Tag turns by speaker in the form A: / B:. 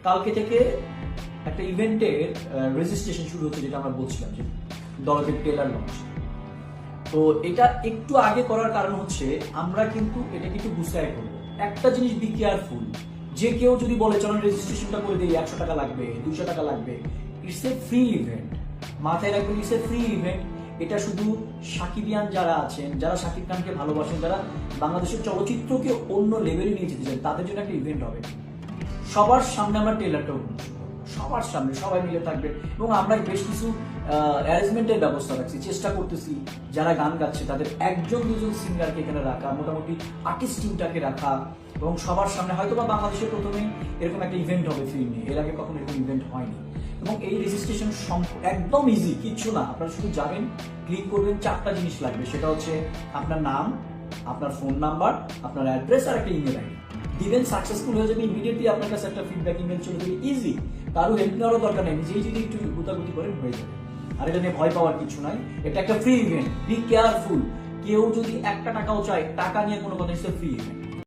A: কালকে থেকে একটা ইভেন্টের রেজিস্ট্রেশন শুরু হচ্ছে, যেটা আমরা বলছিলাম যে দলকের ট্রেলার লঞ্চ। তো এটা একটু আগে করার কারণ হচ্ছে আমরা কিন্তু এটাকে একটু গুছায় করবো। একটা জিনিস বি কেয়ারফুল, যে কেউ যদি বলে চলেন রেজিস্ট্রেশনটা করে দিই, 100 টাকা লাগবে, 200 টাকা লাগবে, ইটস এ ফ্রি ইভেন্ট। মাথায় রাখবেন, ইটস এ ফ্রি ইভেন্ট। এটা শুধু সাকিবিয়ান যারা আছেন, যারা শাকিব খানকে ভালোবাসেন, যারা বাংলাদেশের চলচ্চিত্রকে অন্য লেভেলে নিয়ে যেতে চান, তাদের জন্য একটা ইভেন্ট হবে। সবার সামনে আমরা ট্রেলারটা সবার সামনে সবাই মিলে থাকবে, এবং আমরা বেশ কিছু অ্যারেঞ্জমেন্টের ব্যবস্থা রাখছি, চেষ্টা করতেছি যারা গান গাচ্ছে তাদের একজন দুজন সিঙ্গারকে এখানে রাখা, মোটামুটি আর্টিস্ট টিমটাকে রাখা, এবং সবার সামনে হয়তো বা বাংলাদেশের প্রথমেই এরকম একটা ইভেন্ট হবে ফিল্মে, এর আগে কখনো এরকম ইভেন্ট হয়নি। এবং এই রেজিস্ট্রেশন একদম ইজি, কিচ্ছু না, আপনারা শুধু যাবেন, ক্লিক করবেন, 4টা জিনিস লাগবে। সেটা হচ্ছে আপনার নাম, আপনার ফোন নাম্বার, আপনার অ্যাড্রেস আর একটা ইমেল আইডি দিবেন। সাকসেসফুল হয়ে যাবে, ইমিডিয়েটলি আপনার কাছে একটা ফিডব্যাক ইমেল চলে যাবে। ইজি, কারো হেল্প নেওয়ারও দরকার নেই, নিজেই যদি একটু গুতাগুতি করেন হয়ে যাবে। আর এটা নিয়ে ভয় পাওয়ার কিছু নাই, এটা একটা ফ্রি ইভেন্ট। বি কেয়ারফুল, কেউ যদি 1 টাকাও চায়, টাকা নিয়ে কোনো কথা, ফ্রি ইভেন্ট।